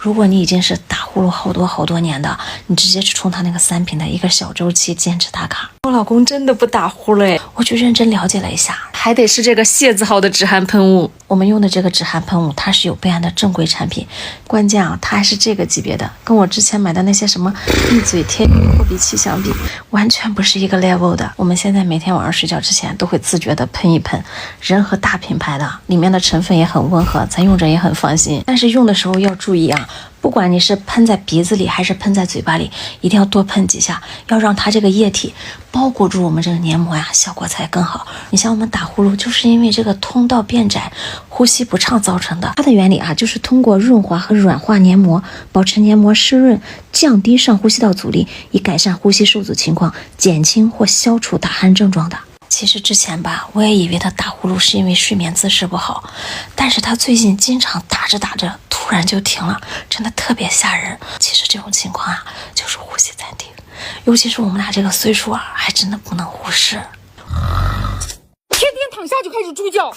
如果你已经是打呼噜好多年的，你直接去冲它那个3瓶的一个小周期坚持打卡。我老公真的不打呼噜，我去认真了解了一下，还得是这个谢字号的止汗喷雾。我们用的这个止汗喷雾，它是有备案的正规产品，关键啊，它还是这个级别的，跟我之前买的那些什么一嘴贴破鼻器相比，完全不是一个 level 的。我们现在每天晚上睡觉之前都会自觉的喷一喷，人和大品牌的，里面的成分也很温和，咱用着也很放心。但是用的时候要注意啊，不管你是喷在鼻子里还是喷在嘴巴里，一定要多喷几下，要让它这个液体包裹住我们这个黏膜呀，效果才更好。你像我们打呼噜，就是因为这个通道变窄，呼吸不畅造成的。它的原理啊，就是通过润滑和软化黏膜，保持黏膜湿润，降低上呼吸道阻力，以改善呼吸受阻情况，减轻或消除打鼾症状的。其实之前吧，我也以为他打呼噜是因为睡眠姿势不好，但是他最近经常打着打着突然就停了，真的特别吓人。其实这种情况啊，就是呼吸暂停，尤其是我们俩这个岁数啊，还真的不能忽视。天天躺下就开始猪叫，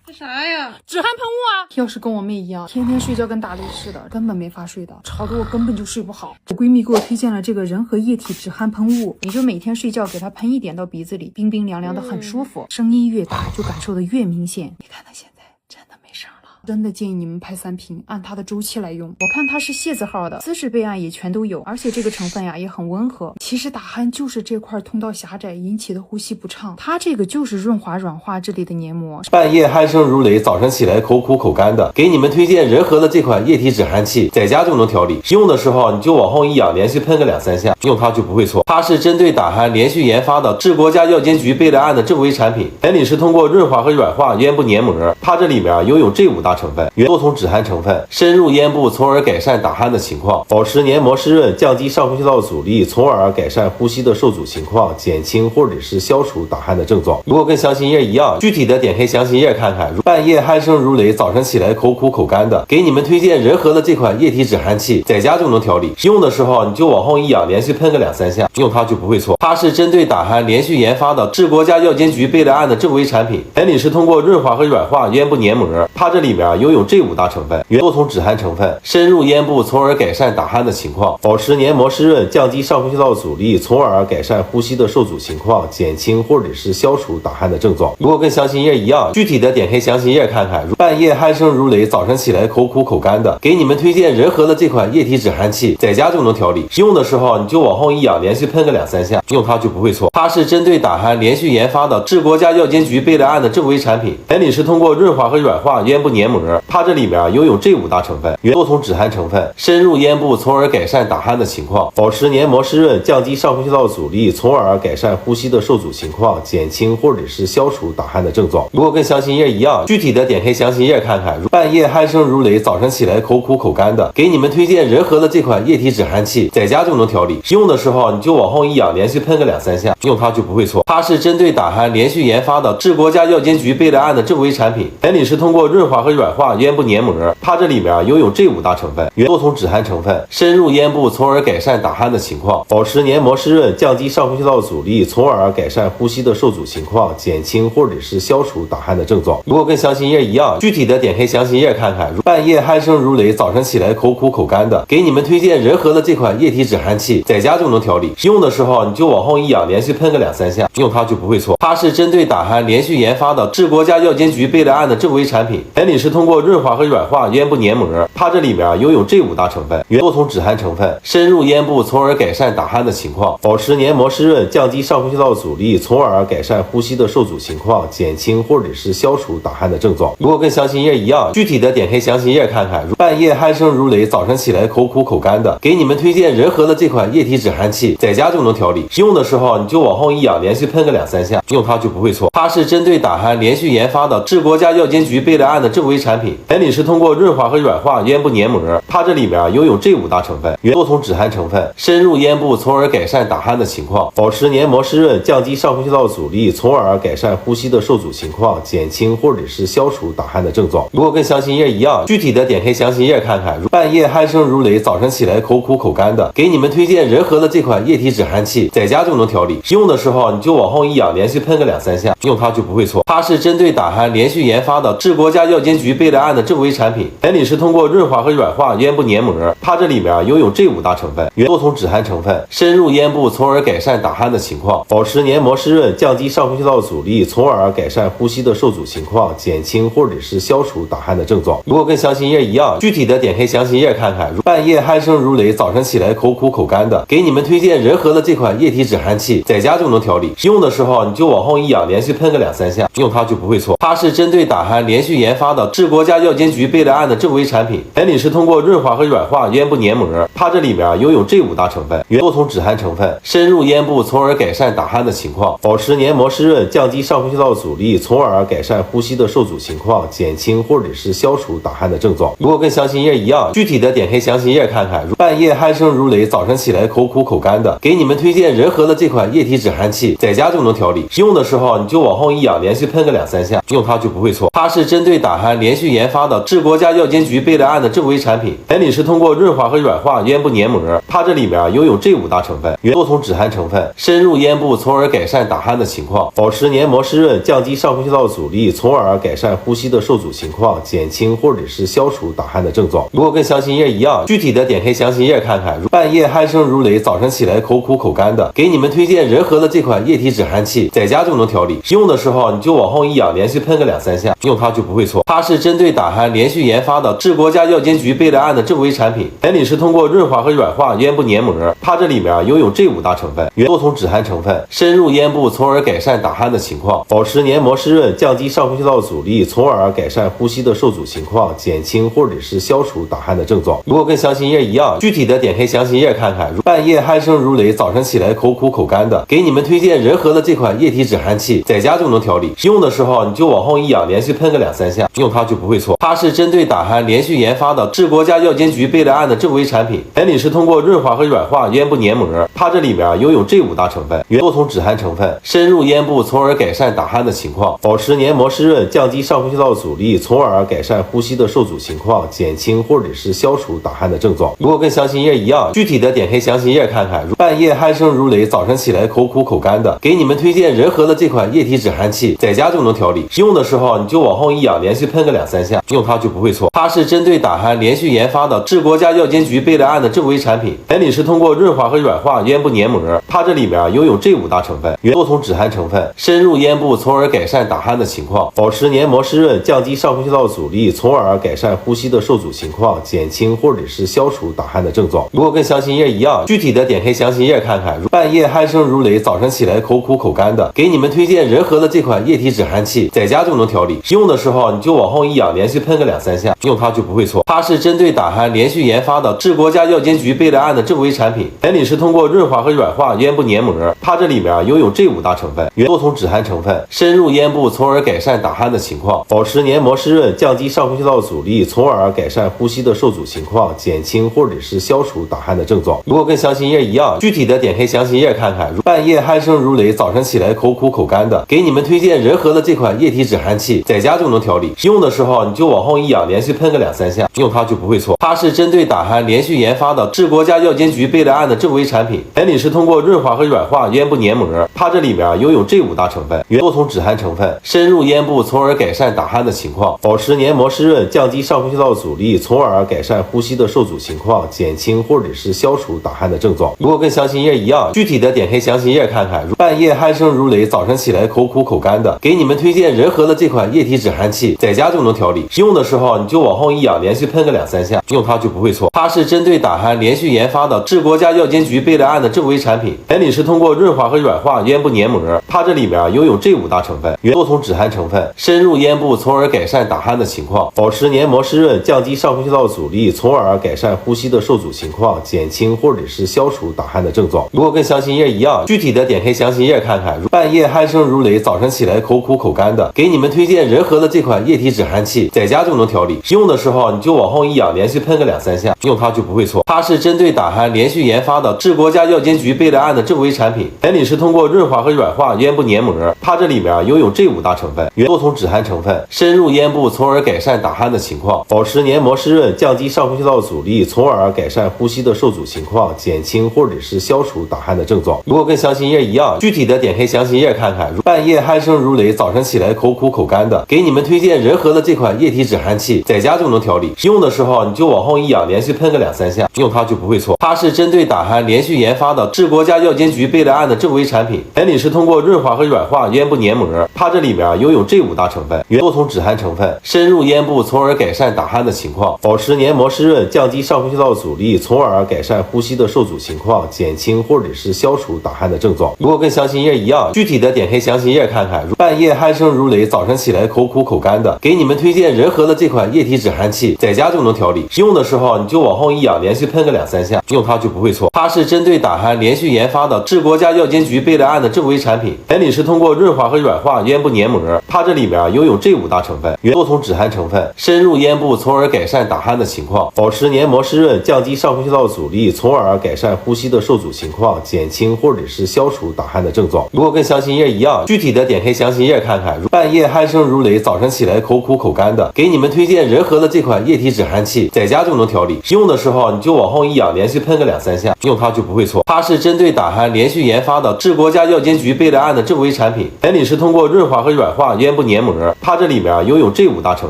这啥呀？止汗喷雾啊！要是跟我妹一样，天天睡觉跟打雷似的，根本没法睡的，吵得我根本就睡不好。我闺蜜给我推荐了这个人和液体止汗喷雾，你就每天睡觉给它喷一点到鼻子里，冰冰凉凉的，很舒服。声音越大，就感受的越明显。你看它现在真的没声了。真的建议你们拍3瓶，按它的周期来用。我看它是谢字号的，资质备案也全都有，而且这个成分呀也很温和。其实打鼾就是这块通道狭窄引起的呼吸不畅，它这个就是润滑软化这里的黏膜。半夜鼾声如雷，早晨起来口苦口干的，给你们推荐仁和的这款液体止鼾器，在家就能调理。用的时候你就往后一仰，连续喷个2-3下，用它就不会错。它是针对打鼾连续研发的，治国家药监局备了案的正规产品。原理是通过润滑和软化咽部黏膜，它这里面拥有这5大成分，多重止鼾成分，深入咽部，从而改善打鼾的情况，保持黏膜湿润，降低上呼吸道阻力，从而改善呼吸的受阻情况，减轻或者是消除打鼾的症状。如果跟详情页一样，具体的点开详情页看看。半夜鼾声如雷，早晨起来口苦口干的，给你们推荐仁和的这款液体止鼾器，在家就能调理。用的时候你就往后一仰，连续喷个2-3下，用它就不会错。它是针对打鼾连续研发的，治国家药监局备了案的正规产品。原理是通过润滑和软化咽部黏膜，它这里面拥有这5大成分，多重止鼾成分，深入咽部，从而改善打鼾的情况，保持黏膜湿润，降低上呼吸道阻力，从而改善呼吸的受阻情况，减轻或者是消除打鼾的症状。如果跟详情页一样，具体的点开详情页看看。半夜鼾声如雷，早晨起来口苦口干的，给你们推荐仁和的这款液体止鼾器，在家就能调理。用的时候你就往后一仰，连续喷个2-3下，用它就不会错。它是针对打鼾连续研发的，治国家药监局备了案的正规产品。原理是通过润滑和软化咽部黏膜，它这里面拥有这5大成分，多重止鼾成分，深入咽部，从而改善打鼾的情况，保持黏膜湿润，降低上呼吸道阻力，从而改善呼吸的受阻情况，减轻或者是消除打鼾的症状。如果跟详情页一样，具体的点开详情页看看。半夜鼾声如雷，早晨起来口苦口干的，给你们推荐仁和的这款液体止鼾器，在家就能调理。用的时候你就往后一仰，连续喷个2-3下，用它就不会错。它是针对打鼾连续研发的，治国家药监局备了案的正规产品。原理是通过润滑和软化咽部黏膜，它这里面拥有这5大成分，多重止鼾成分，深入咽部，从而改善打鼾的情况，保持黏膜湿润，降低上呼吸道阻力，从而改善呼吸的受阻情况，减轻或者是消除打鼾的症状。如果跟详情页一样，具体的点开详情页看看。半夜鼾声如雷，早晨起来口苦口干的，给你们推荐仁和的这款液体止鼾器，在家就能调理。用的时候你就往后一仰，连续喷个2-3下，用它就不会错。它是针对打鼾连续研发的，治国家药监局备了案的正规产品。原理是通过润滑和软化咽部黏膜，它这里面拥有这5大成分，多重止鼾成分，深入咽部，从而改善打鼾的情况，保持黏膜湿润，降低上呼吸道阻力，从而改善呼吸的受阻情况，减轻或者是消除打鼾的症状。如果跟详情页一样，具体的点开详情页看看。半夜鼾声如雷，早晨起来口苦口干的，给你们推荐仁和的这款液体止鼾器，在家就能调理。用的时候你就往后一仰，连续喷个2-3下，用它就不会错。它是针对打鼾连续研发的，治国家药监局备了案的正规产品。原理是通过润滑和软化咽部黏膜，它这里面拥有这5大成分，多重止鼾成分，深入咽部，从而改善打鼾的情况，保持黏膜湿润，降低上呼吸道阻力，从而改善呼吸的受阻情况，减轻或者是消除打鼾的症状。如果跟详情页一样，具体的点开详情页看看。半夜鼾声如雷，早晨起来口苦口干的，给你们推荐仁和的这款液体止鼾器，在家就能调理。用的时候你就往后一仰，连续喷个2-3下，用它就不会错。它是针对打鼾连续研发的，治国家药监局局备了案的正规产品。原理是通过润滑和软化咽部黏膜，它这里面拥有这5大成分，多重止鼾成分，深入咽部，从而改善打鼾的情况，保持黏膜湿润，降低上呼吸道阻力，从而改善呼吸的受阻情况，减轻或者是消除打鼾的症状。如果跟详情页一样，具体的点开详情页看看。半夜鼾声如雷，早晨起来口苦口干的，给你们推荐仁和的这款液体止鼾器，在家就能调理。用的时候你就往后一仰，连续喷个2-3下，用它就不会错。它是针对打鼾连续研发的，治国家药监局备了案的正规产品。原理是通过润滑和软化咽部黏膜，它这里面拥有这5大成分，多重止鼾成分，深入咽部，从而改善打鼾的情况，保持黏膜湿润，降低上呼吸道阻力，从而改善呼吸的受阻情况，减轻或者是消除打鼾的症状。如果跟详情页一样，具体的点开详情页看看。半夜鼾声如雷，早晨起来口苦口干的，给你们推荐仁和的这款液体止鼾器，在家就能调理。用的时候你就往后一仰，连续喷个2-3下，用它就不会错。它是针对打鼾连续研发的，治国家药监局备了案的正规产品。原理是通过润滑和软化咽部黏膜，它这里面拥有这5大成分，多重止鼾成分，深入咽部，从而改善打鼾的情况，保持黏膜湿润，降低上呼吸道阻力，从而改善呼吸的受阻情况，减轻或者是消除打鼾的症状。如果跟详情页一样，具体的点开详情页看看。半夜鼾声如雷，早晨起来口苦口干的，给你们推荐仁和的这款液体止鼾器，在家就能调理。用的时候你就往后一仰，连续喷个2-3下，用它就不会错。它是针对打鼾连续研发的，治国家药监局备了案的正规产品。原理是通过润滑和软化咽部黏膜，它这里面拥有这5大成分，多重止鼾成分，深入咽部，从而改善打鼾的情况，保持黏膜湿润，降低上呼吸道阻力，从而改善呼吸的受阻情况，减轻或者是消除打鼾的症状。如果跟详情页一样，具体的点开详情页看看。半夜鼾声如雷，早晨起来口苦口干的，给你们推荐仁和的这款液体止鼾器，在家就能调理。用的时候你就往后一仰，连续喷个2-3下，用它就不会错。它是针对打鼾连续研发的，治国家药监局备了案的正规产品。原理是通过润滑和软化咽部黏膜，它这里面拥有这5大成分，多重止鼾成分，深入咽部，从而改善打鼾的情况，保持黏膜湿润，降低上呼吸道阻力，从而改善呼吸的受阻情况，减轻或者是消除打鼾的症状。如果跟详情页一样，具体的点开详情页看看。半夜鼾声如雷，早晨起来口苦口干的，给你们推荐仁和的这款液体止鼾器，在家就能调理。用的时候你就往后一仰，连续喷个2-3下，用它就不会错。它是针对打鼾连续研发的，治国家药监局备了案的正规产品。原理是通过润滑和软化咽部黏膜，它这里面拥有这5大成分，多重止鼾成分，深入咽部，从而改善打鼾的情况，保持黏膜湿润，降低上呼吸道阻力，从而改善呼吸的受阻情况，减轻或者是消除打鼾的症状。如果跟详情页一样，具体的点开详情页看看。半夜鼾声如雷，早晨起来口苦口干的，给你们推荐仁和的这款液体止鼾器，在家就能调理。用的时候你就往后一仰，连续喷个2-3下，用它就不会错。它是针对打鼾连续研发的，治国家药监局备了案的正规产品。原理是通过润滑和软化咽部黏膜，它这里面拥有这5大成分，多重止鼾成分，深入咽部，从而改善打鼾的情况，保持黏膜湿润，降低上呼吸道阻力，从而改善呼吸的受阻情况，减轻或者是消除打鼾的症状。如果跟详情页一样，具体的点开详情页看看。半夜鼾声如雷，早晨起来口苦口干的，给你们推荐仁和的这款液体止鼾器，在家就能调理。用的时候你就往后一仰，连续喷个2-3下，用它就不会错。它是针对打鼾连续研发的，治国家药监局备了案的正规产品。原理是通过润滑和软化咽部黏膜，它这里面拥有这5大成分，多重止鼾成分，深入咽部，从而改善打鼾的情况，保持黏膜湿润，降低上呼吸道阻力，从而改善呼吸的受阻情况，减轻或者是消除打鼾的症状。如果跟详情页一样，具体的点开详情页看看。半夜鼾声如雷，早晨起来口苦口干的，给你们推荐仁和的这款液体止鼾器，在家就能调理。用的时候你就往后一仰，连续喷个2-3下，用它就不会错。它是针对打鼾连续研发的，治国家药监局备了案的正规产品。原理是通过润滑和软化咽部黏膜，它这里面拥有这5大成分，多重止鼾成分，深入咽部，从而改善打鼾的情况，保持黏膜湿润，降低上呼吸道阻力，从而改善呼吸的受阻情况，减轻或者是消除打鼾的症状。如果跟详情页一样，具体的点开详情页看看。半夜鼾声如雷，早晨起来口苦口干的，给你们推荐仁和的这款液体止鼾器，在家就能调理。用的时候你就往后一仰，连续喷个2-3下，用它就不会错。它是针对打鼾连续研发的，治国家药监局备了案的正规产品。原理是通过润滑和软化咽部黏膜，它这里面拥有这5大成分，多重止鼾成分，深入咽部，从而改善打鼾的情况，保持黏膜湿润，降低上呼吸道阻力，从而改善呼吸的受阻情况，减轻或者是消除打鼾的症状。如果跟详情页一样，具体的点开详情页看看。半夜鼾声如雷，早晨起来口苦口干的，给你们推荐仁和的的这款液体止汗器，在家就能调理，用的时候你就往后一仰，连续喷个2-3下，用它就不会错。它是针对打鼾连续研发的治国家药监局备了案的正规产品，原理是通过润滑和软化咽部黏膜，它这里面拥有这5大成分，多重止汗成分，深入咽部，从而改善打鼾的情况，保持黏膜湿润，降低上呼吸道阻力，从而改善呼吸的受阻情况，减轻或者是消除打鼾的症状。如果跟详情页一样，具体的点开详情页看看。半夜鼾声如雷，早晨起来口苦口干的，给你们推荐仁和的这款液体止汗器，在家就能调理，用的时候你就往后一仰，连续喷个2-3下，用它就不会错。它是针对打鼾连续研发的治国家药监局备了案的正规产品，原理是通过润滑和软化咽部黏膜，它这里面拥有这5大成分，多重止汗成分，深入咽部，从而改善打鼾的情况，保持黏膜湿润，降低上呼吸道阻力，从而改善呼吸的受阻情况，减轻或者是消除打鼾的症状。如果跟详情页一样，具体的点开详情页看看。半夜鼾声如雷，早晨起来口苦口干的，给你们推荐仁和的这款液体止汗器，在家就能调理，用的时候你就往后一仰，连续喷个2-3下，用它就不会错。它是针对打鼾连续研发的治国家药监局备了案的正规产品，原理是通过润滑和软化咽部黏膜，它这里面拥有这5大成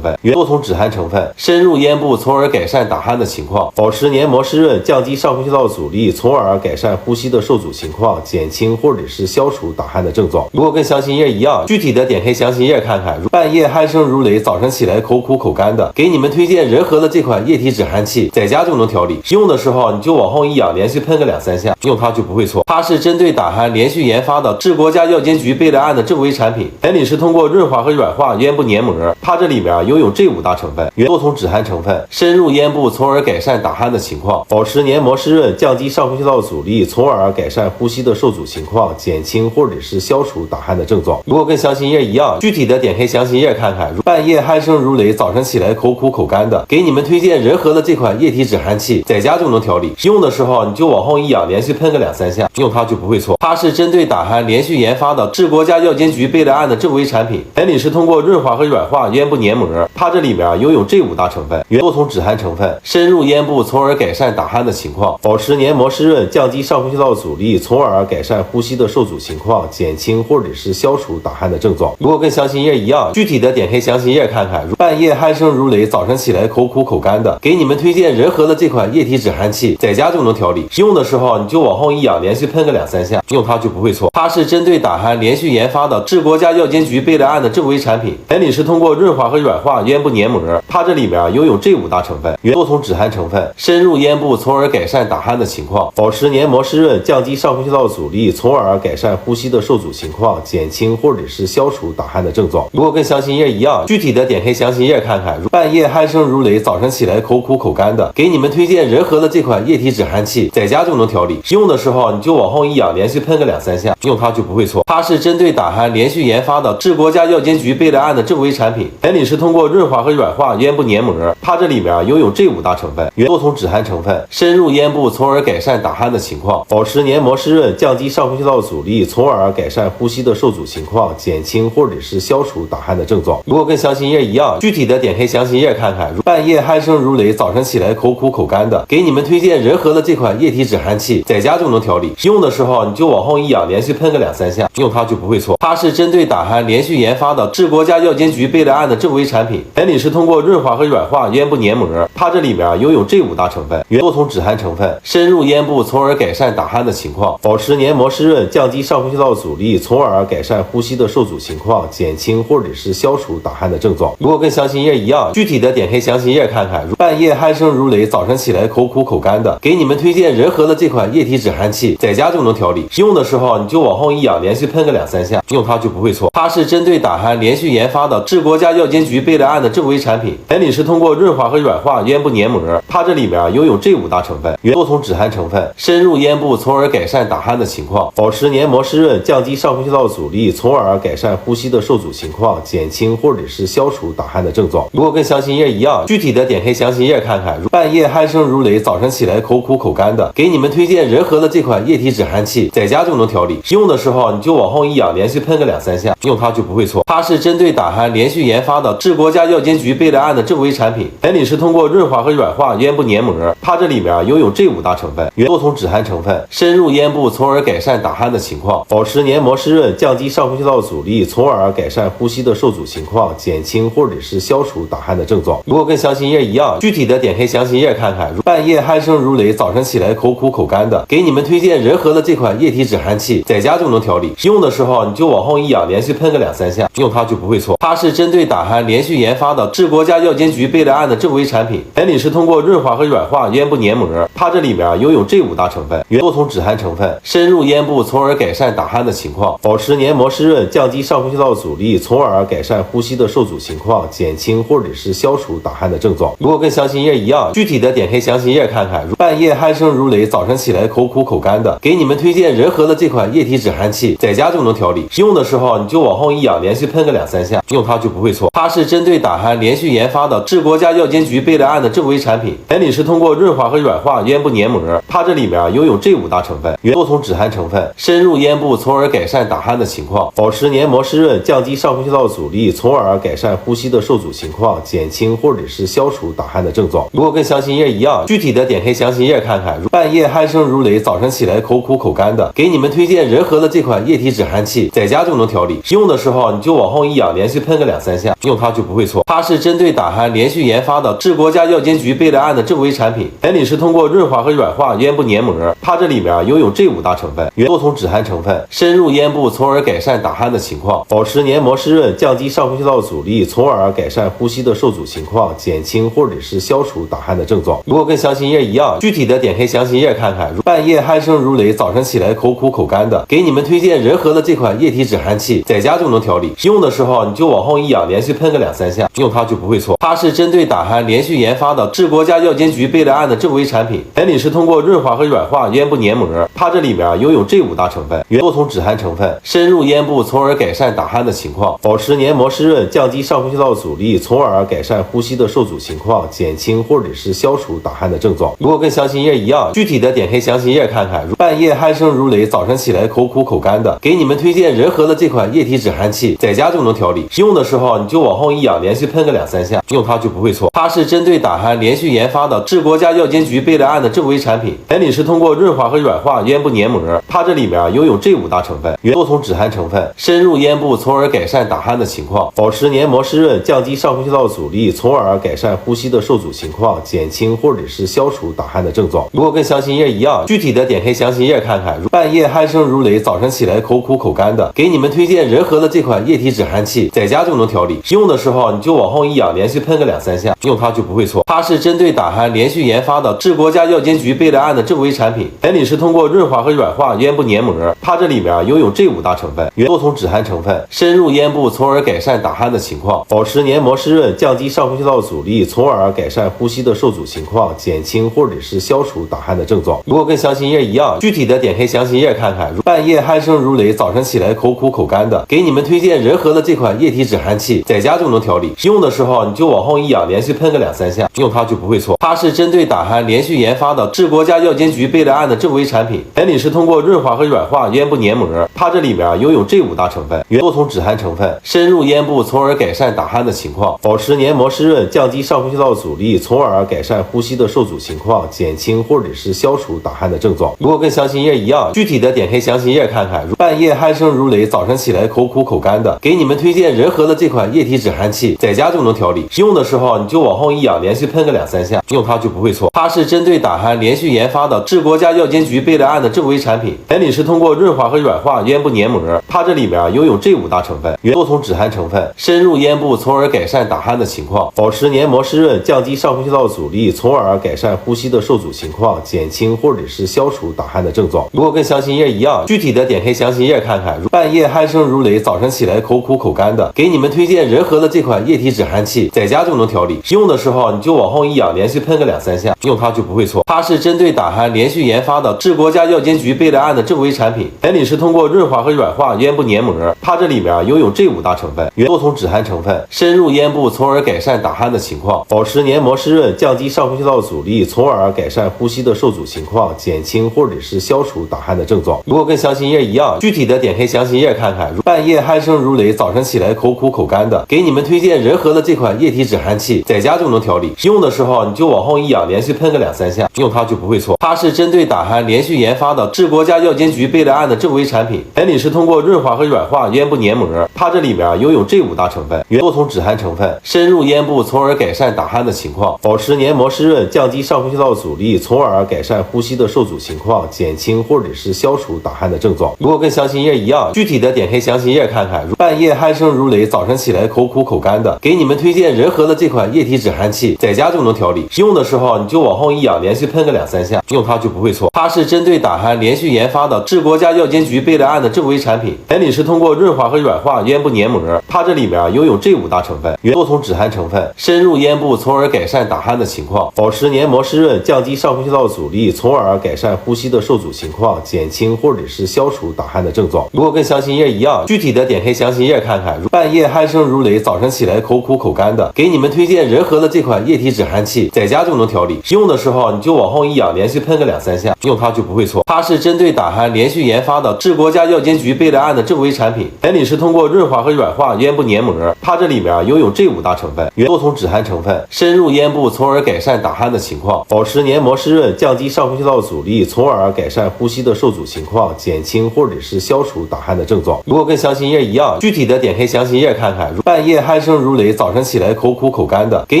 分，多重止汗成分，深入咽部，从而改善打鼾的情况，保持黏膜湿润，降低上呼吸道阻力，从而改善呼吸的受阻情况，减轻或者是消除打鼾的症状。如果跟详情页一样，具体的点开详情页看看。半夜鼾声如雷，早晨起来口苦口干的，给你们推荐仁和的这款液体止汗器，在家就能调理，用的时候你就往后一仰，连续喷个2-3下，用它就不会错。它是针对打鼾连续研发的治国家药监局备了案的正规产品，原理是通过润滑和软化咽部黏膜，它这里面拥有这5大成分，多重止汗成分，深入咽部，从而改善打鼾的情况，保持黏膜湿润，降低上呼吸道阻力，从而改善呼吸的受阻情况，减轻或者是消除打鼾的症状。如果跟详情页一样，具体的点开详情页看看。半夜鼾声如雷，早晨起来口苦口干的，给你们推荐仁和的这款液体止汗器，在家就能调理，用的时候你就往后一仰，连续喷个2-3下，用它就不会错。它是针对打鼾连续研发的治国家药监局备了案的正规产品，原理是通过润滑和软化咽部黏膜，它这里面拥有这5大成分，多重止汗成分，深入咽部，从而改善打鼾的情况，保持黏膜湿润，降低上呼吸道阻力，从而改善呼吸的受阻情况，减轻或者是消除打鼾的症状。如果跟详情页一样，具体的点开详情页看看。半夜鼾声如雷，早晨起来口苦口干的，给你们推荐仁和的这款液体止汗器，在家就能调理，用的时候你就往后一仰，连续喷个2-3下，用它就不会错。它是针对打鼾连续研发的治国家药监局备了案的正规产品，原理是通过润滑和软化咽部黏膜，它这里面拥有这5大成分，多重止汗成分，深入咽部，从而改善打鼾的情况，保持黏膜湿润，降低上呼吸道阻力，从而改善呼吸的受阻情况，减轻或者是消除打鼾的症状。如果跟详情页一样，具体的点开详情页看看。半夜鼾声如雷，早晨起来口苦口干的，给你们推荐仁和的这款液体止汗器，在家就能调理，用的时候你就往后一仰，连续喷个2-3下，用它就不会错。它是针对打鼾连续研发的治国家药监局备了案的正规产品，原理是通过润滑和软化咽部黏膜，它这里面拥有这5大成分，多重止汗成分，深入咽部，从而改善打鼾的情况，保持黏膜湿润，降低上呼吸道阻力，从而改善呼吸的受阻情况，减轻或者是消除打鼾的症状。如果跟详情页一样，具体的点开详情页看看。半夜鼾声如雷，早晨起来口苦口干的，给你们推荐仁和的这款液体止汗器，在家就能调理，用的时候你就往后一仰，连续喷个2-3下，用它就不会错。它是针对打鼾连续研发的治国家药监局备了案的正规产品，原理是通过润滑和软化咽部黏膜，它这里面拥有这5大成分，多重止汗成分，深入咽部，从而改善打鼾的情况，保持黏膜湿润，降低上呼吸道阻力，从而改善呼吸的受阻情况，减轻或者是消除打鼾的症状。如果跟详情页一样，具体的点开详情页看看。半夜鼾声如雷，早晨起来口苦口干的，给你们推荐仁和的这款液体止汗器，在家就能调理，用的时候你就往后一仰，连续喷个2-3下，用它就不会错。它是针对打鼾连续研发的治国家药监局备了案的正规产品，原理是通过润滑和软化咽部黏膜，它这里面拥有这5大成分，多重止汗成分，深入咽部，从而改善呼吸的受阻情况，减轻或者是消除打鼾的症状。如果跟详情页一样，具体的点开详情页看看。半夜鼾声如雷，早晨起来口苦口干的，给你们推荐仁和的这款液体止汗器，消除打鼾的症状。如果跟详情页一样，具体的点开详情页看看。半夜鼾声如雷，早晨起来口苦口干的，给你们推荐仁和的这款液体止汗器，在家就能调理，用的时候你就往后一仰，连续喷个2-3下，用它就不会错。它是针对打鼾连续研发的治国家药监局备了案的正规产品，原理是通过润滑和软化咽部黏膜，它这里面拥有这5大成分，多重止汗成分，深入咽部，从而改善打鼾的情况，保持黏膜湿润，降低上呼吸道阻力，从而改善呼吸的受阻情况，减轻或者是消除打鼾的症状。如果跟详情页一样，具体的点开详情页看看。半夜鼾声如雷，早晨起来口苦口干的，给你们推荐仁和的这款液体止汗器，在家就能调理，用的时候你就往后一仰，连续喷个2-3下，用它就不会错。它是针对打鼾连续研发的治国家药监局备了案的正规产品，原理是通过润滑和软化咽部黏膜，它这里面拥有这5大成分，多重止汗成分，深入咽部，从而改善打鼾的情况，保持黏膜湿润，降低上呼吸道阻力，从而改善呼吸的受阻情况，减轻轻或者是消除打鼾的症状。如果跟详情页一样，具体的点开详情页看看。半夜鼾声如雷，早晨起来口苦口干的，给你们推荐仁和的这款液体止鼾器，在家就能调理。用的时候你就往后一仰，连续喷个2-3下，用它就不会错。它是针对打鼾连续研发的治国家药监局备了案的正规产品，原理是通过润滑和软化咽部黏膜，它这里面拥有这5大成分，多重止鼾成分，深入咽部，从而改善打鼾的情况，保持黏膜湿润，降低上呼吸道阻力，从而改善呼吸的受阻情况，减轻或者是消除打鼾的症状。如果跟详情页一样，具体的点开详情页看看。半夜鼾声如雷，早晨起来口苦口干的，给你们推荐仁和的这款液体止鼾器，在家就能调理。用的时候你就往后一仰，连续喷个2-3下，用它就不会错。它是针对打鼾连续研发的治国家药监局备了案的正规产品，原理是通过润滑和软化咽部黏膜，它这里面拥有这5大成分，多重止鼾成分，深入咽部，从而改善打鼾的情况，保持黏膜湿润，降低上呼吸道阻力，从而改善呼吸的受阻情况，减轻或者是消除打鼾的症状。如果跟详情页一样，具体的点开详情页看看。半夜鼾声如雷，早晨起来口苦口干的，给你们推荐仁和的这款液体止鼾器，在家就能调理。用的时候你就往后一仰，连续喷个2-3下，用它就不会错。它是针对打鼾连续研发的治国家药监局备了案的正规产品，原理是通过润滑和软化咽部黏膜，它这里面拥有这5大成分，多重止鼾成分，深入咽部，从而改善打鼾的情况，保持黏膜湿润，降低上呼吸道阻力，从而改善呼吸的受阻情况，减轻或者是消除打鼾的症状。如果跟详情页一样，具体的点开详情页看看。半夜鼾声如雷，早晨起来口苦口干的，给你们推荐仁和的这款液体止鼾器，在家就能调理。用的时候你就往后一仰，连续喷个2-3下，用它就不会错。它是针对打鼾连续研发的治国家药监局备了案的正规产品，原理是通过润滑和软化咽部黏膜，它这里面拥有这5大成分，多重止鼾成分，深入咽部，从而改善打鼾的情况，保持黏膜湿润，降低上呼吸道阻力，从而改善呼吸的受阻情况，减轻或者是消除打鼾的症状。如果跟详情页一样，具体的点开详情页看看。半夜鼾声如雷，早晨起来口苦口干的，给你们推荐仁和的这款液体止鼾器，在家就能调理。用的时候你就往后一仰，连续喷个2-3下，用它就不会错。它是针对打鼾连续研发的治国家药监局备了案的正规产品，原理是通过润滑和软化咽部黏膜，它这里面拥有这5大成分，多重止鼾成分，深入咽部，从而改善打鼾的情况，保持黏膜湿润，降低上呼吸道阻力，从而改善呼吸的受阻情况，减轻或者是消除打鼾的症状。如果跟详情页一样，具体的点开详情页看看。半夜鼾声如雷，早晨起来口苦口干的，给你们推荐仁和的这款液体止鼾器，在家就能调理。用的时候你就往后一仰，连续喷个2-3下，用它就不会错。它是针对打鼾连续研发的治国家药监局备了案的正规产品，原理是通过润滑和软化咽部黏膜，它这里面拥有这5大成分，多重止鼾成分，深入咽部，从而改善打鼾的情况，保持黏膜湿润，降低上呼吸道阻力，从而改善呼吸的受阻情况，减轻或者是消除打鼾的症状。如果跟详情页一样，具体的点开详情页看看。半夜鼾声如雷，早晨起来口苦口干的，给你们推荐仁和的这款液体止鼾器，在家就能调理。用的时候你就往后一仰，连续喷个2-3下，用它就不会错。它是针对打鼾连续研发的治国家药监局备了案的正规产品，原理是通过润滑和软化咽部黏膜，它这里面拥有这5大成分，多重止鼾成分，深入咽部，从而改善打鼾的情况，保持黏膜湿润，降低上呼吸道阻力，从而改善呼吸的受阻情况，减轻或者是消除打鼾的症状。如果跟详情页一样，具体的点开详情页看看。半夜鼾声如雷，早晨起来口苦口干的，给你们推荐仁和的这款液体止鼾器，在家就能调理。用的时候你就往后一仰，连续喷个2-3下，用它就不会错。它是针对打鼾连续研发的治国家药监局备了案的正规产品，原理是通过润滑和软化咽部黏膜，它这里面拥有这5大成分，多重止鼾成分，深入咽部，从而改善打鼾的情况，保持黏膜湿润，降低上呼吸道阻力，从而改善呼吸的受阻情况，减轻或者是消除打鼾的症状。如果跟详情页一样，具体的点开详情页看看。半夜鼾声如雷，早晨起来口苦口干的，给你们推荐仁和的这款液体止鼾器，在家就能调理。用的时候你就往后一仰，连续喷个2-3下，用它就不会错。它是针对打鼾连续研发的治国家药监局备了案的正规产品，原理是通过润滑和软化咽部黏膜，它这里面拥有这5大成分，多重止鼾成分，深入咽部，从而改善打鼾的情况，保持黏膜湿润，降低上呼吸道阻力，从而改善呼吸的受阻情况，减轻或者是消除打鼾的症状。如果跟详情页一样，具体的点开详情页看看。半夜鼾声如雷，早晨起来口苦口干的，给你们推荐仁和的这款液体止鼾器，在家就能调理。用的时候你就往后一仰，连续喷个2-3下，用它就不会错。它是针对打鼾连续研发的治国家药监局备了案的正规产品，原理是通过润滑和软化咽部黏膜，它这里面拥有这5大成分，分，原多重止鼾成分，深入咽部，从而改善打鼾的情况，保持黏膜湿润，降低上呼吸道阻力，从而改善呼吸的受阻情况，减轻或者是消除打鼾的症状。如果跟详情页一样，具体的点开详情页看看。半夜鼾声如雷，早晨起来口苦口干的，给你们推荐仁和的这款液体止鼾器，在家就能调理。用的时候你就往后一仰，连续喷个2-3下，用它就不会错。它是针对打鼾连续研发的治国家药监局备了案的正规产品，原理是通过润滑和软化咽部黏膜。它这里面拥有这5大成分，原多重止鼾成分，深入咽部，从而改善打鼾的情况，保持黏膜湿润，降低上呼吸道阻力，从而改善呼吸的受阻情况，减轻或者是消除打鼾的症状。如果跟详情页一样，具体的点开详情页看看。半夜鼾声如雷，早晨起来口苦口干的，给你们推荐仁和的这款液体止鼾器，在家就能调理。用的时候你就往后一仰，连续喷个2-3下，用它就不会错。它是针对打鼾连续研发的治国家药监局备了案的正规产品，原理是通过润滑和软化咽部黏膜。它这里面拥有这5大成分，原多重止鼾成分，深入咽部，从而改善打鼾的情况，保持黏膜湿润，降低上呼吸道阻力，从而改善呼吸的受阻情况，减轻或者是消除打鼾的症状。如果跟详情页一样，具体的点开详情页看看。半夜鼾声如雷，早晨起来口苦口干的，给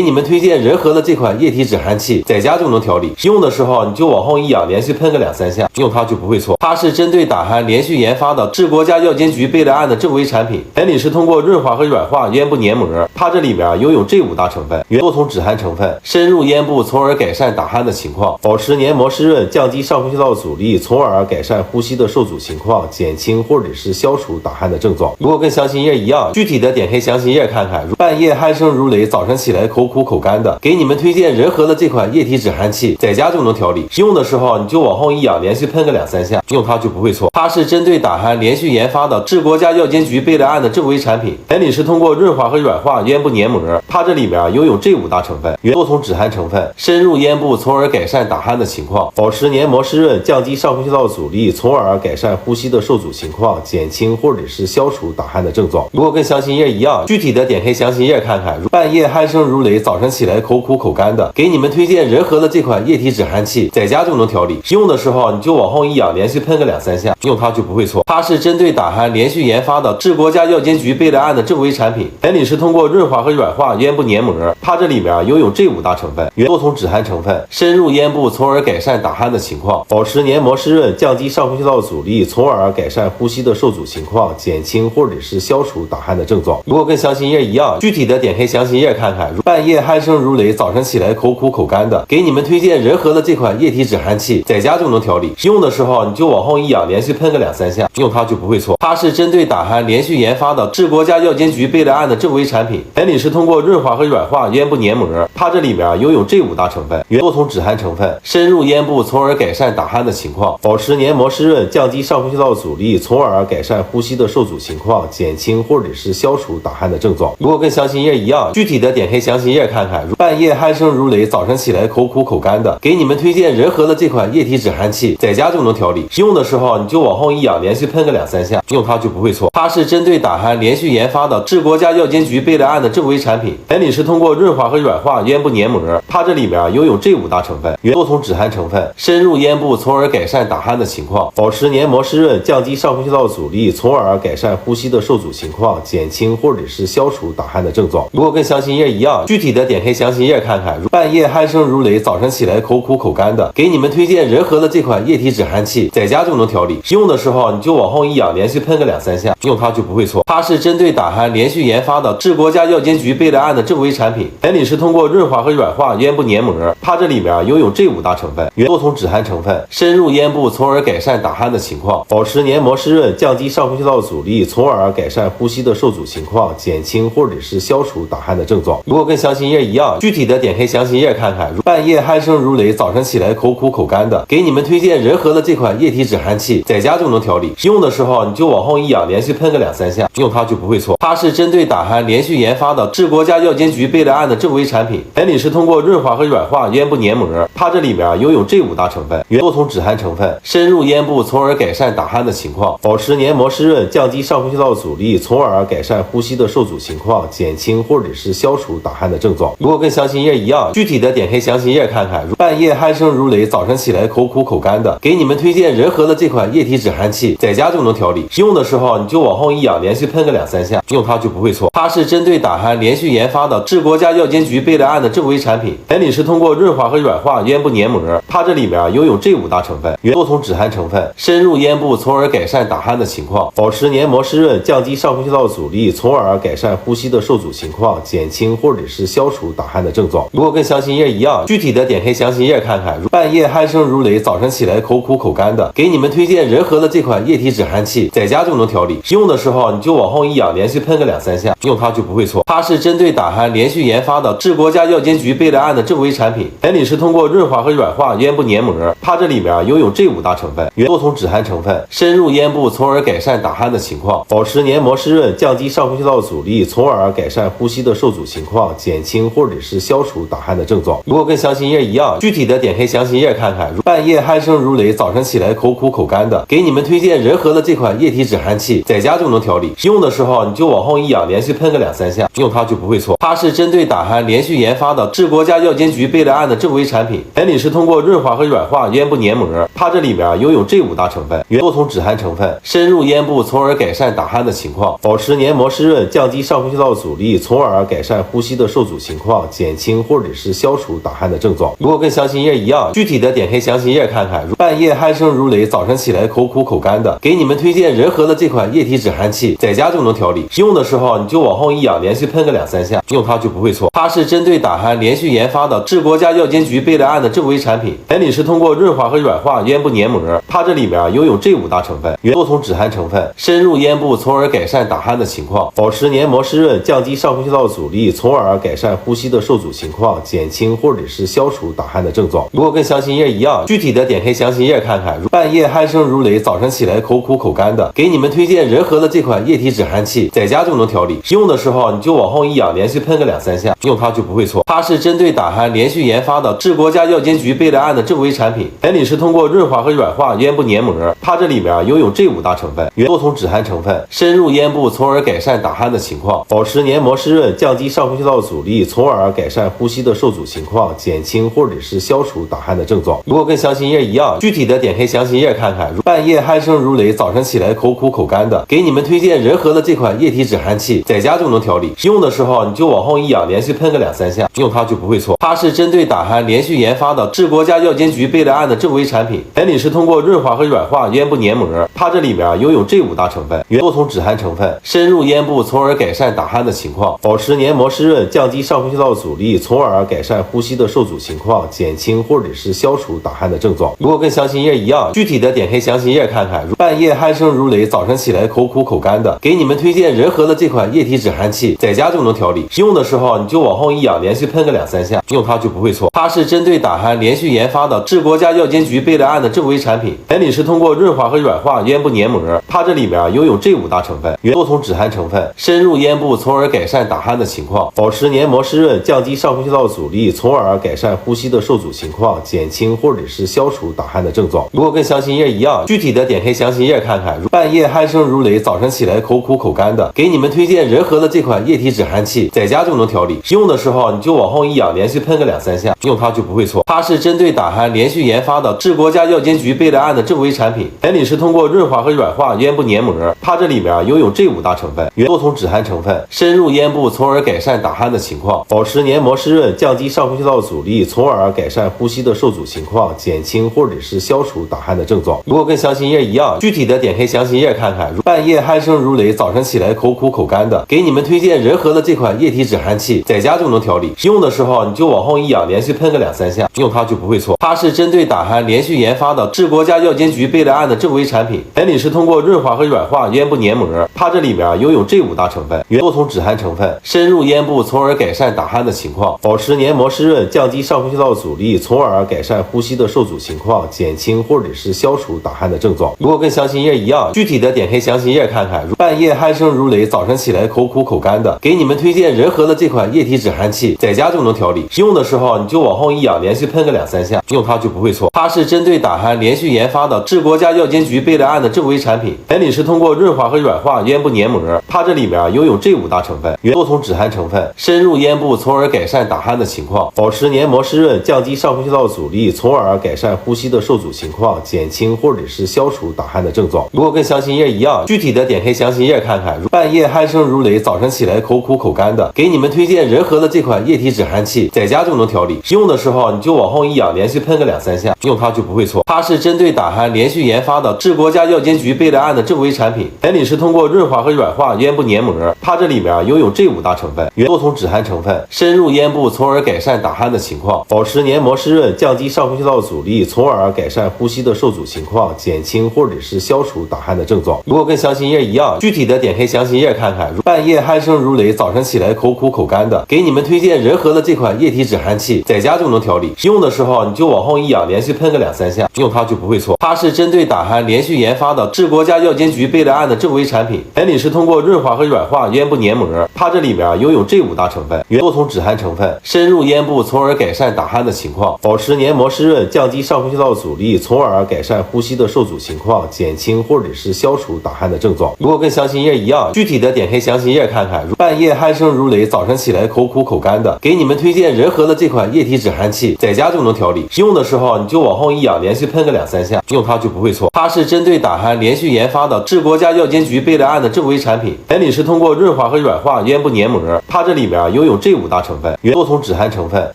你们推荐仁和的这款液体止鼾器，在家就能调理。用的时候你就往后一仰，连续喷个2-3下，用它就不会错。它是针对打鼾连续研发的治国家药监局备了案的正规产品，原理是通过润滑和软化咽部黏膜。它这里面拥有这5大成分，原多重止鼾成分，深入咽部，从而改善打鼾的情况，保持黏膜湿润，降低上呼吸道阻力，从而改善呼吸的受阻情况，减轻或者是消除打鼾的症状。如果跟详情页一样，具体的点开详情页看看。半夜鼾声如雷，早晨起来口苦口干的，给你们推荐仁和的这款液体止鼾器，在家就能调理。用的时候你就往后一仰，连续喷个2-3下，用它就不会错。它是针对打鼾连续研发的治国家药监局备了案的正规产品，原理是通过润滑和软化咽部黏膜。它这里面拥有这5大成分，原多重止鼾成分，深入咽部，从而改善打鼾的情况，保持黏膜湿润，降低上呼吸道阻力，从而改善呼吸的受阻情况，减轻或者是消除打鼾的症状。如果跟详情页一样，具体的点开详情页看看。半夜鼾声如雷，早晨起来口苦口干的，给你们推荐仁和的这款液体止鼾器，在家就能调理。用的时候你就往后一仰，连续喷个2-3下，用它就不会错。它是针对打鼾连续研发的治国家药监局备了案的正规产品，原理是通过润滑和软化咽部黏膜。它这里面拥有这5大成分，原多重止鼾成分，深入咽部，从而改善打鼾的情况，保持黏膜湿润，降低上呼吸道阻力，从而改善呼吸的受阻情况，减轻或者是消除打鼾的症状。如果跟详情页一样，具体的点开详情页看看。半夜鼾声如雷，早晨起来口苦口干的，给你们推荐仁和的这款液体止鼾器，在家就能调理。用的时候你就往后一仰，连续喷个2-3下，用它就不会错。它是针对打鼾连续研发的治国家药监局备了案的正规产品，原理是通过润滑和软化咽部黏膜。它这里面拥有这5大成分，原多重止鼾成分，深入咽部，从而改善打鼾的情况，保持黏膜湿润，降低上呼吸道阻力，从而改善呼吸的受阻情况，减轻或者是消除打鼾的症状。如果跟详情页一样，具体的点开详情页看看。半夜鼾声如雷，早晨起来口苦口干的，给你们推荐仁和的这款液体止鼾器，在家就能调理。用的时候你就往后一仰，连续喷个2-3下，用它就不会错。它是针对打鼾连续研发的治国家药监局备了案的正规产品，原理是通过润滑和软化咽部黏膜。它这里面拥有这5大成分，原多重止鼾成分，深入咽部，从而改善打鼾的情况，保持黏膜湿润，降低上呼吸道阻力，从而改善呼吸的受阻情况，减轻或者是消除打鼾的症状。如果跟详情页一样，具体的点开详情页看看。半夜鼾声如雷，早晨起来口苦口干的，给你们推荐仁和的这款液体止鼾器，在家就能调理。用的时候你就往后一仰，连续喷个2-3下，用它就不会错。它是针对打鼾连续研发的治国家药监局备了案的正规产品，原理是通过润滑和软化咽部黏膜。它这里面拥有这5大成分，原多重止鼾成分，深入咽部，从而改善打鼾的情况，保持黏膜湿润，降低上呼吸道阻力，从而改善呼吸的受阻情况，减轻或者是消除打鼾的症状。如果跟详情页一样，具体的点开详情页看看。半夜鼾声如雷，早晨起来口苦口干的，给你们推荐仁和的这款液体止鼾器，在家就能调理。用的时候你就往后一仰，连续喷个2-3下，用它就不会错。它是针对打鼾连续研发的治国家药监局备了案的正规产品，原理是通过润滑和软化咽部黏膜。它这里面拥有这5大成分，原多重止鼾成分，深入咽部，从而改善打鼾的情况，保持黏膜湿润，降低上呼吸道阻力，从而改善呼吸的受阻情况，减轻或者是消除打鼾的症状。如果跟详情页一样，具体的点开详情页看看。半夜鼾声如雷，早晨起来口苦口干的，给你们推荐仁和的这款液体止鼾器，在家就能调理。用的时候你就往后一仰，连续喷个2-3下，用它就不会会错。它是针对打鼾连续研发的治国家药监局备类案的正规产品，原理是通过润滑和软化咽部黏膜，它这里面拥有这5大成分，多种止鼾成分，深入咽部，从而改善打鼾的情况，保持黏膜湿润，降低上呼吸道阻力，从而改善呼吸的受阻情况，减轻或者是消除打鼾的症状。如果跟详情页一样，具体的点开详情页看看。半夜鼾声如雷，早晨起来口苦口干的，给你们推荐仁和的这款液体止鼾器，在家就能调理。用的时候你就往后一仰，连续喷个2-3下，用它就不会错。它是针对打鼾连续研发的治国家药监局备类案的正规产品，原理是通过润滑和软化咽部黏膜，它这里面拥有这5大成分，多种止鼾成分，深入咽部，从而改善打鼾的情况，保持黏膜湿润，降低上呼吸道阻力，从而改善呼吸的受阻情况，减轻或者是消除打鼾的症状。如果跟详情页一样，具体的点开详情页看看。半夜鼾声如雷，早晨起来口苦口干的，给你们推荐仁和的这款液体止鼾器，在家就能调理。用的时候你就往后一仰，连续喷个2-3下，用它就不会错。它是针对打鼾连续研发的治国家药监局备类案的正规产品，原理是通过润滑和软化咽部黏膜，它这里面拥有这5大成分，多种止鼾成分，深入咽部，从而改善打鼾的情况，保持黏膜湿润，降低上呼吸道阻力，从而改善呼吸的受阻情况，减轻或者是消除打鼾的症状。如果跟详情页一样，具体的点开详情页看看。半夜鼾声如雷，早晨起来口苦口干的，给你们推荐仁和的这款液体止鼾器，在家就能调理。用的时候你就往后一仰，连续喷个2-3下，用它就不会错。它是针对打鼾连续研发的治国家药监局备类案的正规产品，原理是通过润滑和软化咽部黏膜，它这里面拥有这5大成分，多种止鼾成分，深入咽部，从而改善打鼾的情况，保持黏膜湿润，降低上呼吸道阻力，从而改善呼吸的受阻情况，减轻或者是消除打鼾的症状。如果跟详情页一样，具体的点开详情页看看。半夜鼾声如雷，早晨起来口苦口干的，给你们推荐仁和的这款液体止鼾器，在家就能调理。用的时候你就往后一仰，连续喷个2-3下，用它就不会错。它是针对打鼾连续研发的治国家药监局备类案的正规产品，原理是通过润滑和软化咽部黏膜，它这里面拥有这5大成分，多种止鼾成分，深入咽部，从而改善打鼾的情况，保持黏膜湿润，降低上呼吸道阻力，从而改善呼吸的受阻情况，减轻或者是消除打鼾的症状。如果跟详情页一样，具体的点开详情页看看。半夜鼾声如雷，早晨起来口苦口干的，给你们推荐仁和的这款液体止鼾器，在家就能调理。用的时候你就往后一仰，连续喷个2-3下，用它就不会错。它是针对打鼾连续研发的治国家药监局备类案的正规产品，原理是通过润滑和软化咽部黏膜，它这里面拥有这5大成分，多种止鼾成分，深入咽部，从而改善打鼾的情况，保持黏膜湿润，降低上呼吸道阻力，从而改善呼吸的受阻情况，减轻或者是消除打鼾的症状。如果跟详情页一样，具体的点开详情页看看。半夜鼾声如雷，早晨起来口苦口干的，给你们推荐仁和的这款液体止鼾器，在家就能调理。用的时候你就往后一仰，连续喷个2-3下，用它就不会错。它是针对打鼾连续研发的治国家药监局备类案的正规产品，原理是通过润滑和软化咽部黏膜，它这里面拥有这5大成分，多种止鼾成分，深入咽部，从而改善打鼾的情况，保持黏膜湿润，降低上呼吸道阻力，从而改善呼吸的受阻情况，减轻或者是消除打鼾的症状。如果跟详情页一样，具体的点开详情页看看。半夜鼾声如雷，早晨起来口苦口干的，给你们推荐仁和的这款液体止鼾器，在家就能调理。用的时候你就往后一仰，连续喷个2-3下，用它就不会错。它是针对打鼾连续研发的治国家药监局备类案的正规产品，原理是通过润滑和软化咽部黏膜，它这里面拥有这5大成分，多种止鼾成分，深入咽部，从而改善打鼾的情况，保持黏膜湿润，降低上呼吸道阻力，从而改善呼吸的受阻情况，减轻或者是消除打鼾的症状。如果跟详情页一样，具体的点开详情页看看。半夜鼾声如雷，早晨起来口苦口干的，给你们推荐仁和的这款液体止鼾器，在家就能调理。用的时候你就往后一仰，连续喷个2-3下，用它就不会错。它是针对打鼾连续研发的治国家药监局备类案的正规产品，原理是通过润滑和软化咽部黏膜，它这里面拥有这5大成分，多种止鼾成分，深入咽部，从而改善打鼾的情况，保持黏膜湿润，降低上呼吸道阻力，从而改善呼吸的受阻情况，减轻或者是消除打鼾的症状。如果跟详情页一样，具体的点开详情页看看。半夜鼾声如雷，早晨起来口苦口干的，给你们推荐仁和的这款液体止鼾器，在家就能调理。用的时候你就往后一仰，连续喷个2-3下，用它就不会错。它是针对打鼾连续研发的治国家药监局备类案的正规产品，原理是通过润滑和软化咽部黏膜，它这里面拥有这5大成分，多种止鼾成分，深入咽部，从而改善打鼾的情况，保持黏膜湿润，降低上呼吸道阻力，从而改善呼吸的受阻情况，减轻或者是消除打鼾的症状。如果跟详情页一样，具体的点开详情页看看。半夜鼾声声如雷，早晨起来口苦口干的，给你们推荐仁和的这款液体止汗器，在家就能调理。用的时候你就往后一仰，连续喷个2-3下，用它就不会错。它是针对打鼾连续研发的，治国家药监局备了案的正规产品。原理是通过润滑和软化咽部黏膜，它这里面拥有这5大成分，多重止鼾成分，深入咽部，从而改善打鼾的情况，保持黏膜湿润，降低上呼吸道阻力，从而改善呼吸的受阻情况，减轻或者是消除打鼾的症状。如果跟详情页一样，具体的点开详情页看看。半夜鼾声如雷，早晨起来口苦口干的，给你们推荐仁和的这款液体止鼾器，在家就能调理。用的时候你就往后一仰，连续喷个2-3下，用它就不会错。它是针对打鼾连续研发的，治国家药监局备了案的正规产品。原理是通过润滑和软化咽部黏膜，它这里面拥有这5大成分，多重止鼾成分，深入咽部，从而改善打鼾的情况，保持黏膜湿润，降低上呼吸道阻力，从而改善呼吸的受阻情况，减轻或者是消除打鼾的症状。如果跟详情页一样，具体的点开详情页看看。半夜鼾声如雷，早晨起来口苦口干的，给你们推荐仁和的这款液体止鼾器，在家就能调理。用的时候你就往后一仰，连续喷个2-3下，用它就不会错。它是针对打鼾连续研发的，治国家药监局备了案的正规产品。原理是通过润滑和软化咽部黏膜，它这里面拥有这5大成分，多重止鼾成分，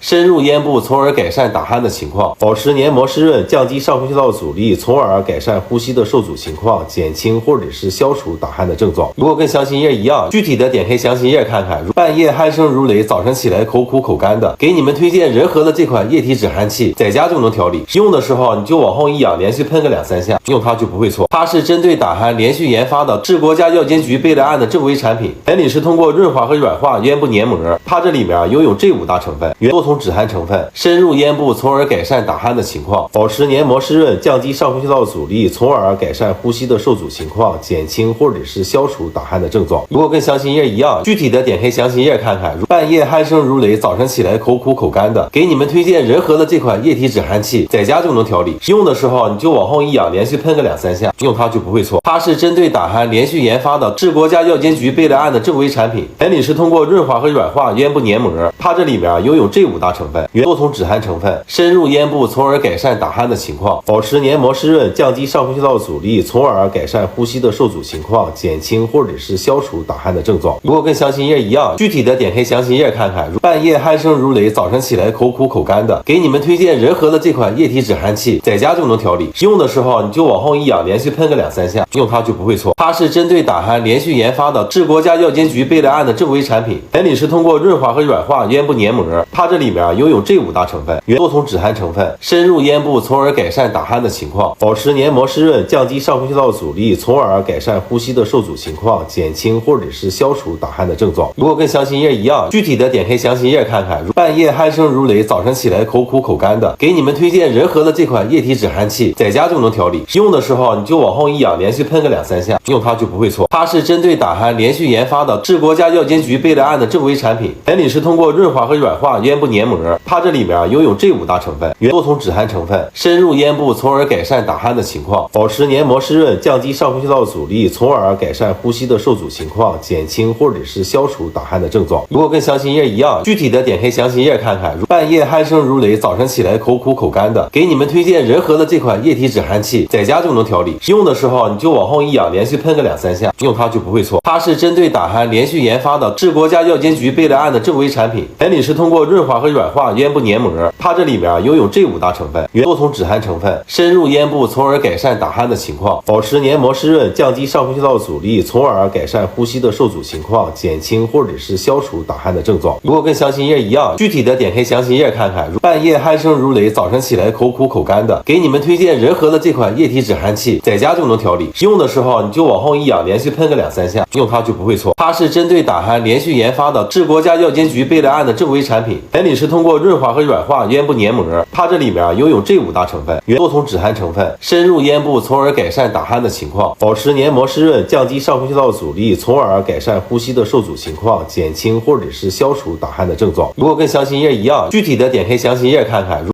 深入咽部，从而改善打鼾的情况，保持黏膜湿润，降低上呼吸道阻力，从而改善呼吸的受阻情况，减轻或者是消除打鼾的症状。如果跟详情页一样，具体的点开详情页看看。半夜鼾声如雷，早晨起来口苦口干的，给你们推荐仁和的这款液体止鼾器，在家就能调理。用的时候你就往后一仰，连续喷个2-3下，用它就不会错。它是针对打鼾连续研发的，治国家药监局备了案的正规产品。原理是通过润滑和软化咽部黏膜，它这里面拥有这5大成分，多重止鼾成分，深入咽部，从而改善打鼾的情况，保持黏膜湿润，降低上呼吸道阻力，从而改善呼吸的受阻情况，减轻或者是消除打鼾的症状。如果跟详情页一样，具体的点开详情页看看。半夜鼾声如雷，早晨起来口苦口干的，给你们推荐仁和的这款液体止鼾器，在家就能调理。用的时候你就往后一仰，连续喷个2-3下，用它就不会错。它是针对打鼾连续研发的，治国家药监局备了案的正规产品。原理是通过润滑和软化咽部黏膜，它这里面拥有这5大成分，多重止鼾成分，深入咽部，从而改善打鼾的情况，保持黏膜湿润，降低上呼吸道阻力，从而改善呼吸的受阻情况，减轻或者是消除打鼾的症状。如果跟详情页一样，具体的点开详情页看看。半夜鼾声如雷，早晨起来口苦口干的，给你们推荐仁和的这款液体止鼾器，在家就能调理。用的时候你就往后一仰，连续喷个2-3下，用它就不会错。它是针对打鼾连续研发的，治国家药监局备了案的正规产品。原理是通过润滑和软化咽部黏膜，它这里面拥有这5大成分，多重止鼾成分，深入咽部，从而改善打鼾的情况，保持黏膜湿润，降低上呼吸道阻力，从而改善呼吸的受阻情况，减轻或者是消除打鼾的症状。如果跟详情页一样，具体的点开详情页看看。半夜鼾声如雷，早晨起来口苦口干的，给你们推荐仁和的这款液体止鼾器，在家就能调理。用的时候你就往后一仰，连续喷个2-3下，用它就不会错。它是针对打鼾连续研发的，治国家药监局备了案的正规产品。原理是通过润滑和软化咽部黏膜，它这里面拥有这5大成分，多重止鼾成分，深入咽部，从而改善打鼾的情况，保持黏膜湿润，降低上呼吸道阻力，从而改善呼吸的受阻情况，减轻或者是消除打鼾的症状。如果跟详情页一样，具体的点开详情页看看。半夜鼾声如雷，早晨起来口苦口干的，给你们推荐仁和的这款液体止鼾器，在家就能调理。用的时候你就往后一仰，连续喷个2-3下，用它就不会错。它是针对打鼾连续研发的，治国家药监局备了案的正规产品。原理是通过润滑和软化咽部黏膜，它这里面拥有这5大成分，多重止鼾成分，深入咽部，从而改善打鼾的情况，保持黏膜湿润，降低上呼吸道阻力，从而改善呼吸的受阻情况，减轻或者是消除打鼾的症状。如果跟详情页一样，具体的点开详情页看看。半夜鼾声如雷，早晨起来口苦口干的，给你们推荐仁和的这款液体止鼾器，在家就能调理。用的时候你就往后一仰，连续喷个2-3下，用它就不会错。它是针对打鼾连续研发的，治国家药监局备了案的正规产品。原理是通过润滑和软化咽部黏膜，它这里面拥有这5大成分，多重止鼾成分，深入咽部，从而改善打鼾的情况，保持黏膜湿润，降低上呼吸道阻力，从而改善呼吸的受阻情况，减轻或者是消除打鼾的症状。如果跟详情页一样，具体的点开详情页看看。